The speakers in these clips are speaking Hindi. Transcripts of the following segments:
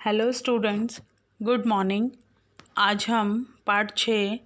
Hello students, good morning. आज हम पाठ 6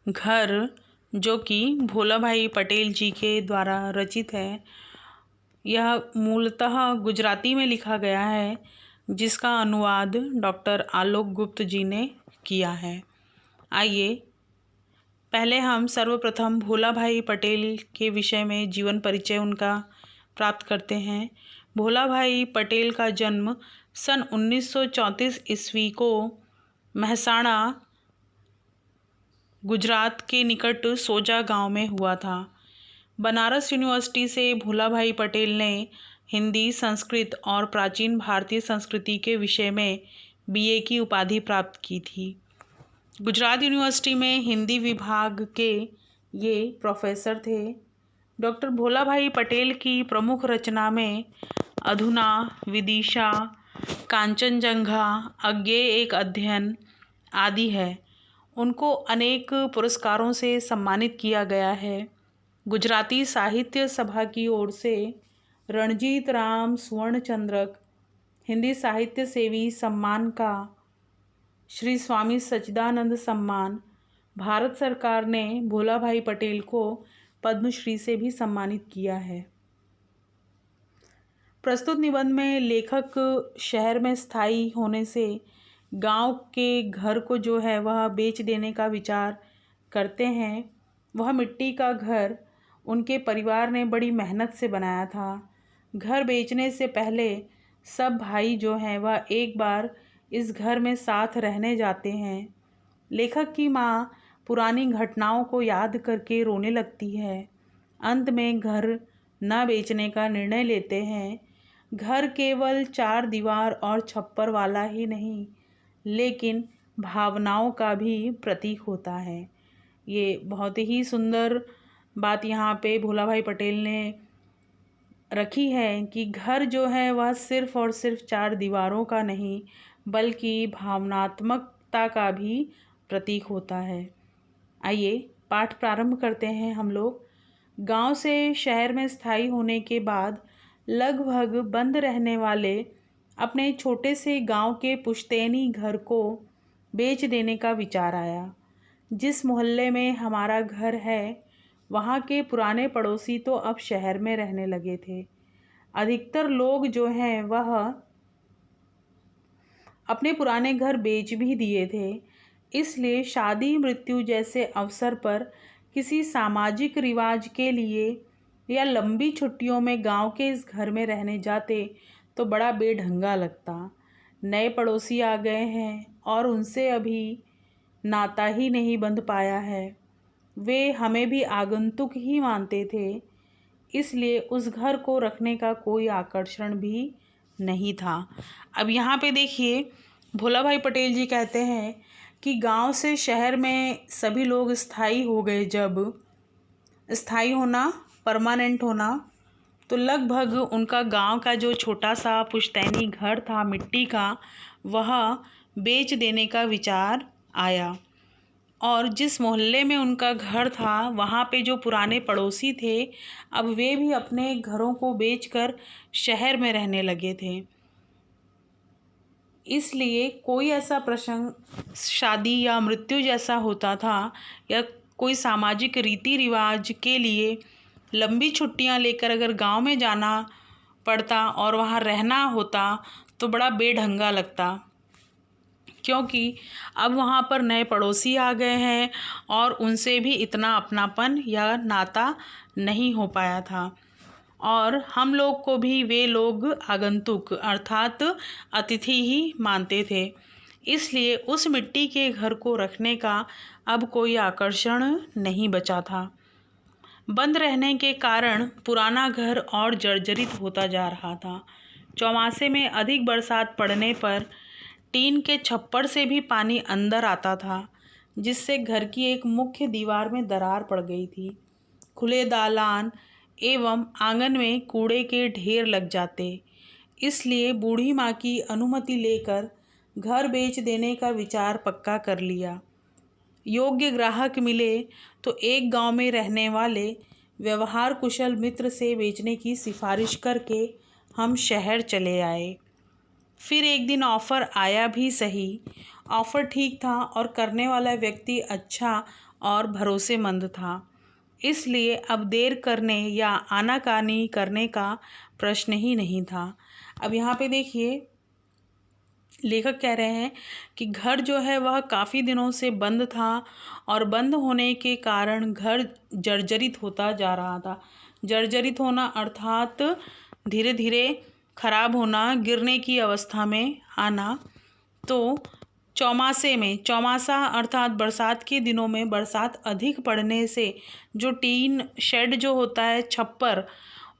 घर, जो कि भोला भाई पटेल जी के द्वारा रचित है, यह मूलतः गुजराती में लिखा गया है, जिसका अनुवाद डॉक्टर आलोक गुप्त जी ने किया है। आइए पहले हम सर्वप्रथम भोला भाई पटेल के विषय में जीवन परिचय उनका प्राप्त करते हैं। भोला भाई पटेल का जन्म सन 1934 ईस्वी को महसाणा, गुजरात के निकट सोजा गांव में हुआ था। बनारस यूनिवर्सिटी से भोला भाई पटेल ने हिंदी, संस्कृत और प्राचीन भारतीय संस्कृति के विषय में बीए की उपाधि प्राप्त की थी। गुजरात यूनिवर्सिटी में हिंदी विभाग के ये प्रोफेसर थे। डॉक्टर भोला भाई पटेल की प्रमुख रचना में अधुना, विदिशा, कांचनजंघा, अज्ञेय एक अध्ययन आदि है। उनको अनेक पुरस्कारों से सम्मानित किया गया है। गुजराती साहित्य सभा की ओर से रणजीत राम सुवर्णचंद्रक, हिंदी साहित्य सेवी सम्मान का श्री स्वामी सच्चिदानंद सम्मान, भारत सरकार ने भोला भाई पटेल को पद्मश्री से भी सम्मानित किया है। प्रस्तुत निबंध में लेखक शहर में स्थायी होने से गांव के घर को जो है वह बेच देने का विचार करते हैं। वह मिट्टी का घर उनके परिवार ने बड़ी मेहनत से बनाया था। घर बेचने से पहले सब भाई जो हैं वह एक बार इस घर में साथ रहने जाते हैं। लेखक की माँ पुरानी घटनाओं को याद करके रोने लगती है। अंत में घर न बेचने का निर्णय लेते हैं। घर केवल 4 दीवार और छप्पर वाला ही नहीं, लेकिन भावनाओं का भी प्रतीक होता है। ये बहुत ही सुंदर बात यहाँ पे भोला भाई पटेल ने रखी है कि घर जो है वह सिर्फ और सिर्फ 4 दीवारों का नहीं, बल्कि भावनात्मकता का भी प्रतीक होता है। आइए पाठ प्रारंभ करते हैं हम लोग। गांव से शहर में स्थायी होने के बाद लगभग बंद रहने वाले अपने छोटे से गांव के पुश्तैनी घर को बेच देने का विचार आया। जिस मोहल्ले में हमारा घर है, वहाँ के पुराने पड़ोसी तो अब शहर में रहने लगे थे। अधिकतर लोग जो हैं वह अपने पुराने घर बेच भी दिए थे। इसलिए शादी, मृत्यु जैसे अवसर पर किसी सामाजिक रिवाज के लिए या लंबी छुट्टियों में गांव के इस घर में रहने जाते तो बड़ा बेढंगा लगता। नए पड़ोसी आ गए हैं और उनसे अभी नाता ही नहीं बंध पाया है। वे हमें भी आगंतुक ही मानते थे, इसलिए उस घर को रखने का कोई आकर्षण भी नहीं था। अब यहाँ पे देखिए, भोला भाई पटेल जी कहते हैं कि गांव से शहर में सभी लोग स्थायी हो गए। जब स्थायी होना, परमानेंट होना, तो लगभग उनका गांव का जो छोटा सा पुश्तैनी घर था मिट्टी का, वह बेच देने का विचार आया। और जिस मोहल्ले में उनका घर था वहाँ पे जो पुराने पड़ोसी थे, अब वे भी अपने घरों को बेचकर शहर में रहने लगे थे। इसलिए कोई ऐसा प्रसंग, शादी या मृत्यु जैसा होता था, या कोई सामाजिक रीति रिवाज के लिए लंबी छुट्टियां लेकर अगर गांव में जाना पड़ता और वहां रहना होता तो बड़ा बेढंगा लगता, क्योंकि अब वहाँ पर नए पड़ोसी आ गए हैं और उनसे भी इतना अपनापन या नाता नहीं हो पाया था। और हम लोग को भी वे लोग आगंतुक अर्थात अतिथि ही मानते थे। इसलिए उस मिट्टी के घर को रखने का अब कोई आकर्षण नहीं बचा था। बंद रहने के कारण पुराना घर और जर्जरित होता जा रहा था। चौमासे में अधिक बरसात पड़ने पर टीन के छप्पर से भी पानी अंदर आता था, जिससे घर की एक मुख्य दीवार में दरार पड़ गई थी। खुले दालान एवं आंगन में कूड़े के ढेर लग जाते। इसलिए बूढ़ी माँ की अनुमति लेकर घर बेच देने का विचार पक्का कर लिया। योग्य ग्राहक मिले तो एक गांव में रहने वाले व्यवहार कुशल मित्र से बेचने की सिफारिश करके हम शहर चले आए। फिर एक दिन ऑफ़र आया भी सही। ऑफ़र ठीक था और करने वाला व्यक्ति अच्छा और भरोसेमंद था, इसलिए अब देर करने या आनाकानी करने का प्रश्न ही नहीं था। अब यहाँ पे देखिए, लेखक कह रहे हैं कि घर जो है वह काफ़ी दिनों से बंद था और बंद होने के कारण घर जर्जरित होता जा रहा था। जर्जरित होना अर्थात धीरे धीरे खराब होना, गिरने की अवस्था में आना। तो चौमासा अर्थात बरसात के दिनों में बरसात अधिक पड़ने से जो टीन शेड जो होता है, छप्पर,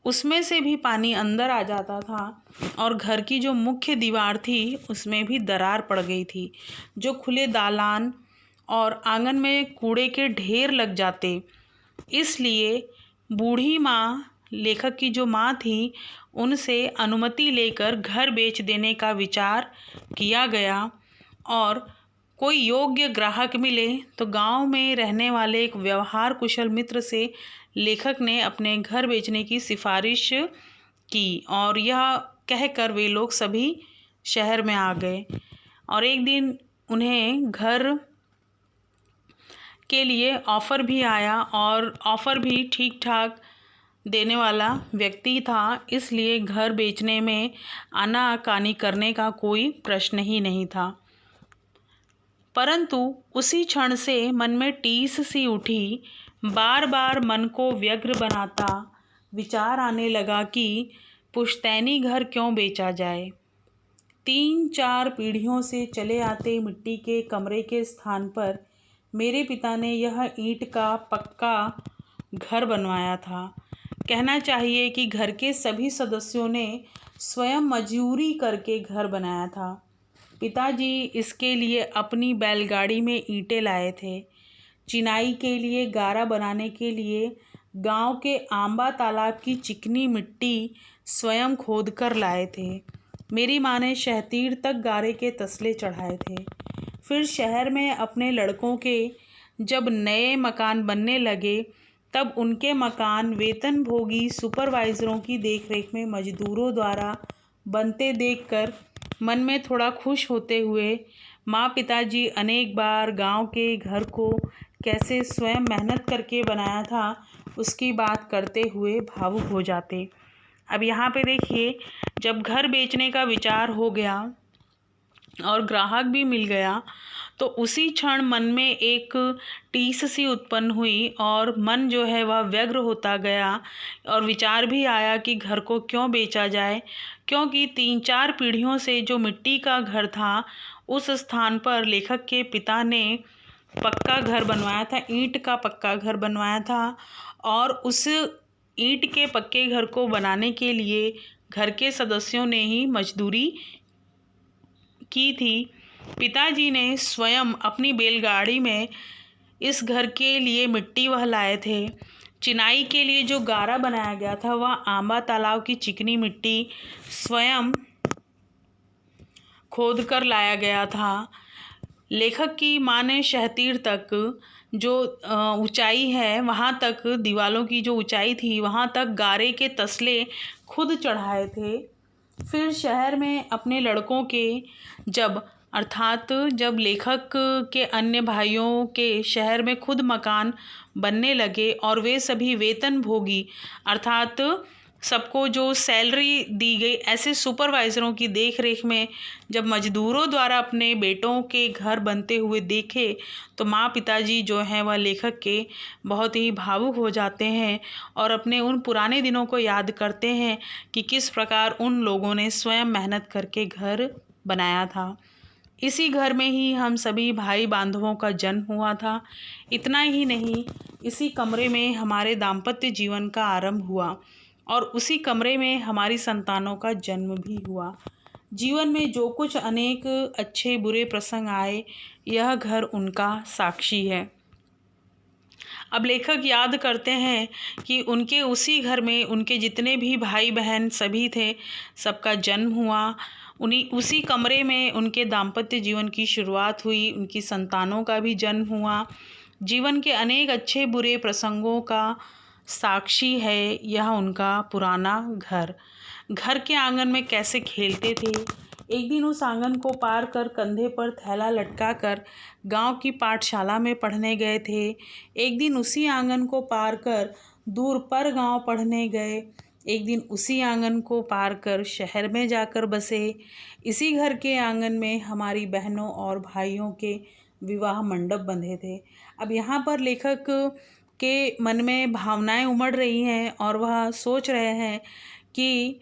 उसमें से भी पानी अंदर आ जाता था और घर की जो मुख्य दीवार थी उसमें भी दरार पड़ गई थी, जो खुले दालान और आंगन में कूड़े के ढेर लग जाते। इसलिए बूढ़ी माँ, लेखक की जो माँ थी, उनसे अनुमति लेकर घर बेच देने का विचार किया गया और कोई योग्य ग्राहक मिले तो गांव में रहने वाले एक व्यवहार कुशल मित्र से लेखक ने अपने घर बेचने की सिफारिश की और यह कहकर वे लोग सभी शहर में आ गए। और एक दिन उन्हें घर के लिए ऑफ़र भी आया और ऑफ़र भी ठीक ठाक देने वाला व्यक्ति था, इसलिए घर बेचने में आनाकानी करने का कोई प्रश्न ही नहीं था। परंतु उसी क्षण से मन में टीस सी उठी। बार बार मन को व्यग्र बनाता विचार आने लगा कि पुश्तैनी घर क्यों बेचा जाए। 3-4 पीढ़ियों से चले आते मिट्टी के कमरे के स्थान पर मेरे पिता ने यह ईंट का पक्का घर बनवाया था। कहना चाहिए कि घर के सभी सदस्यों ने स्वयं मजदूरी करके घर बनाया था। पिताजी इसके लिए अपनी बैलगाड़ी में ईंटें लाए थे। चिनाई के लिए, गारा बनाने के लिए गांव के आंबा तालाब की चिकनी मिट्टी स्वयं खोद कर लाए थे। मेरी माँ ने शहतीर तक गारे के तसले चढ़ाए थे। फिर शहर में अपने लड़कों के जब नए मकान बनने लगे, तब उनके मकान वेतनभोगी सुपरवाइज़रों की देखरेख में मजदूरों द्वारा बनते देखकर मन में थोड़ा खुश होते हुए माँ पिताजी अनेक बार गांव के घर को कैसे स्वयं मेहनत करके बनाया था उसकी बात करते हुए भावुक हो जाते। अब यहाँ पे देखिए, जब घर बेचने का विचार हो गया और ग्राहक भी मिल गया, तो उसी क्षण मन में एक टीस सी उत्पन्न हुई और मन जो है वह व्यग्र होता गया और विचार भी आया कि घर को क्यों बेचा जाए, क्योंकि 3-4 पीढ़ियों से जो मिट्टी का घर था, उस स्थान पर लेखक के पिता ने पक्का घर बनवाया था, ईंट का पक्का घर बनवाया था और उस ईंट के पक्के घर को बनाने के लिए घर के सदस्यों ने ही मजदूरी की थी। पिताजी ने स्वयं अपनी बैलगाड़ी में इस घर के लिए मिट्टी वह लाए थे। चिनाई के लिए जो गारा बनाया गया था वह आंबा तालाब की चिकनी मिट्टी स्वयं खोद कर लाया गया था। लेखक की माँ ने शहतीर तक जो ऊंचाई है, वहाँ तक दीवालों की जो ऊंचाई थी, वहाँ तक गारे के तसले खुद चढ़ाए थे। फिर शहर में अपने लड़कों के जब लेखक के अन्य भाइयों के शहर में खुद मकान बनने लगे और वे सभी वेतनभोगी अर्थात सबको जो सैलरी दी गई, ऐसे सुपरवाइज़रों की देखरेख में जब मजदूरों द्वारा अपने बेटों के घर बनते हुए देखे, तो माँ पिताजी जो हैं वह लेखक के बहुत ही भावुक हो जाते हैं और अपने उन पुराने दिनों को याद करते हैं कि किस प्रकार उन लोगों ने स्वयं मेहनत करके घर बनाया था। इसी घर में ही हम सभी भाई बांधवों का जन्म हुआ था। इतना ही नहीं, इसी कमरे में हमारे दाम्पत्य जीवन का आरंभ हुआ और उसी कमरे में हमारी संतानों का जन्म भी हुआ। जीवन में जो कुछ अनेक अच्छे बुरे प्रसंग आए, यह घर उनका साक्षी है। अब लेखक याद करते हैं कि उनके उसी घर में उनके जितने भी भाई बहन सभी थे, सबका जन्म हुआ। उसी कमरे में उनके दाम्पत्य जीवन की शुरुआत हुई, उनकी संतानों का भी जन्म हुआ। जीवन के अनेक अच्छे बुरे प्रसंगों का साक्षी है यह उनका पुराना घर। घर के आंगन में कैसे खेलते थे, एक दिन उस आंगन को पार कर कंधे पर थैला लटकाकर गांव की पाठशाला में पढ़ने गए थे। एक दिन उसी आंगन को पार कर दूर पर गांव पढ़ने गए। एक दिन उसी आंगन को पार कर शहर में जाकर बसे। इसी घर के आंगन में हमारी बहनों और भाइयों के विवाह मंडप बंधे थे। अब यहाँ पर लेखक के मन में भावनाएं उमड़ रही हैं और वह सोच रहे हैं कि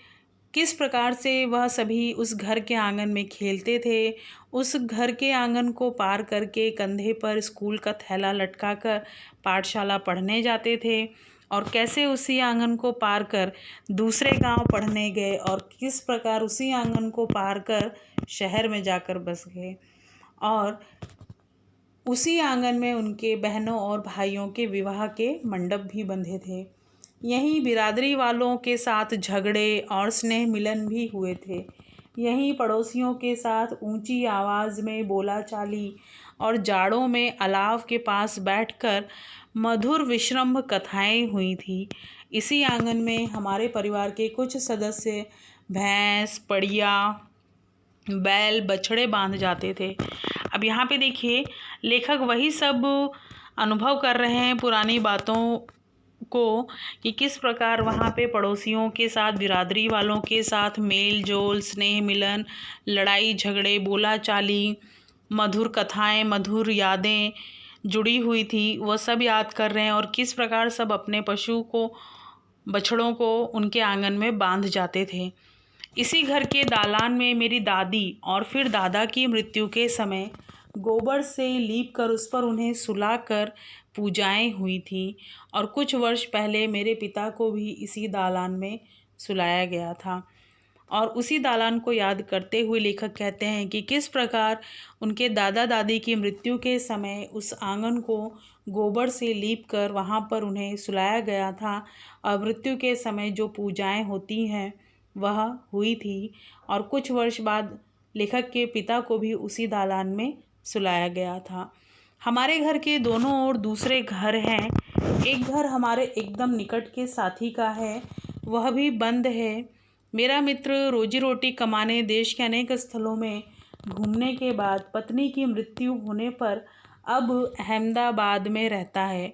किस प्रकार से वह सभी उस घर के आंगन में खेलते थे, उस घर के आंगन को पार करके कंधे पर स्कूल का थैला लटकाकर पाठशाला पढ़ने जाते थे, और कैसे उसी आंगन को पार कर दूसरे गांव पढ़ने गए और किस प्रकार उसी आंगन को पार कर शहर में जाकर बस गए। और उसी आंगन में उनके बहनों और भाइयों के विवाह के मंडप भी बंधे थे। यहीं बिरादरी वालों के साथ झगड़े और स्नेह मिलन भी हुए थे। यहीं पड़ोसियों के साथ ऊंची आवाज़ में बोलाचाली और जाड़ों में अलाव के पास बैठकर मधुर विश्रम्भ कथाएं हुई थी। इसी आंगन में हमारे परिवार के कुछ सदस्य भैंस, बढ़िया, बैल, बछड़े बांध जाते थे। अब यहाँ पे देखिए, लेखक वही सब अनुभव कर रहे हैं पुरानी बातों को, कि किस प्रकार वहाँ पे पड़ोसियों के साथ, बिरादरी वालों के साथ मेल जोल, स्नेह मिलन, लड़ाई झगड़े, बोलाचाली, मधुर कथाएं, मधुर यादें जुड़ी हुई थी। वह सब याद कर रहे हैं और किस प्रकार सब अपने पशु को, बछड़ों को उनके आंगन में बांध जाते थे। इसी घर के दालान में मेरी दादी और फिर दादा की मृत्यु के समय गोबर से लीप कर उस पर उन्हें सुलाकर पूजाएं हुई थी, और कुछ वर्ष पहले मेरे पिता को भी इसी दालान में सुलाया गया था। और उसी दालान को याद करते हुए लेखक कहते हैं कि किस प्रकार उनके दादा दादी की मृत्यु के समय उस आंगन को गोबर से लीप कर वहाँ पर उन्हें सुलाया गया था, और मृत्यु के समय जो पूजाएं होती हैं वह हुई थी। और कुछ वर्ष बाद लेखक के पिता को भी उसी दालान में सुलाया गया था। हमारे घर के दोनों ओर दूसरे घर हैं। एक घर हमारे एकदम निकट के साथी का है, वह भी बंद है। मेरा मित्र रोजी रोटी कमाने देश के अनेक स्थलों में घूमने के बाद पत्नी की मृत्यु होने पर अब अहमदाबाद में रहता है।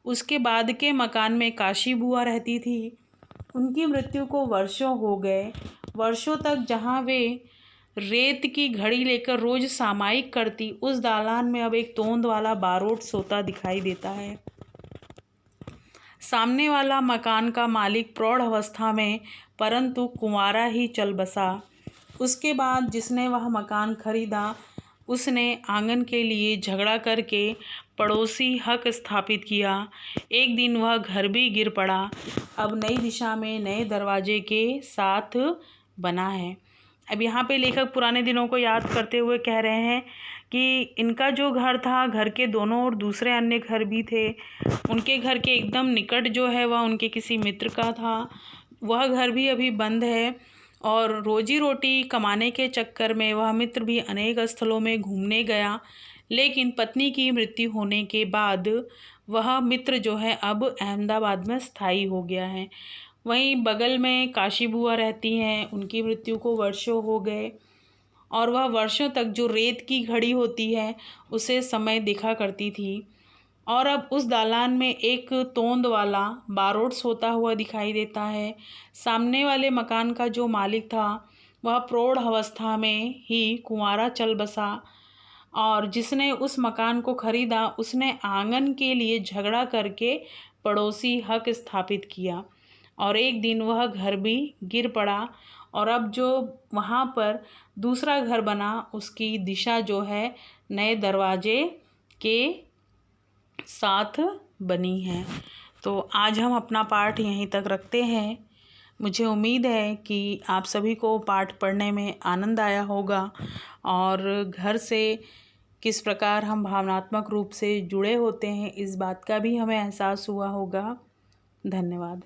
उसके बाद के मकान में काशी बुआ रहती थी। उनकी मृत्यु को वर्षों हो गए। वर्षों तक जहाँ वे रेत की घड़ी लेकर रोज सामायिक करती, उस दालान में अब एक तोंद वाला बारोट सोता दिखाई देता है। सामने वाला मकान का मालिक प्रौढ़ अवस्था में परंतु कुंवारा ही चल बसा। उसके बाद जिसने वह मकान खरीदा, उसने आंगन के लिए झगड़ा करके पड़ोसी हक स्थापित किया। एक दिन वह घर भी गिर पड़ा। अब नई दिशा में नए दरवाजे के साथ बना है। अब यहाँ पे लेखक पुराने दिनों को याद करते हुए कह रहे हैं कि इनका जो घर था, घर के दोनों ओर दूसरे अन्य घर भी थे। उनके घर के एकदम निकट जो है वह उनके किसी मित्र का था। वह घर भी अभी बंद है, और रोजी रोटी कमाने के चक्कर में वह मित्र भी अनेक स्थलों में घूमने गया। लेकिन पत्नी की मृत्यु होने के बाद वह मित्र जो है अब अहमदाबाद में स्थायी हो गया है। वहीं बगल में काशी बुआ रहती हैं, उनकी मृत्यु को वर्षों हो गए, और वह वर्षों तक जो रेत की घड़ी होती है उसे समय देखा करती थी। और अब उस दालान में एक तोंद वाला बारोट सोता हुआ दिखाई देता है। सामने वाले मकान का जो मालिक था वह प्रौढ़ अवस्था में ही कुंवारा चल बसा, और जिसने उस मकान को खरीदा उसने आंगन के लिए झगड़ा करके पड़ोसी हक स्थापित किया, और एक दिन वह घर भी गिर पड़ा। और अब जो वहाँ पर दूसरा घर बना उसकी दिशा जो है नए दरवाजे के साथ बनी है। तो आज हम अपना पाठ यहीं तक रखते हैं। मुझे उम्मीद है कि आप सभी को पाठ पढ़ने में आनंद आया होगा, और घर से किस प्रकार हम भावनात्मक रूप से जुड़े होते हैं इस बात का भी हमें एहसास हुआ होगा। धन्यवाद।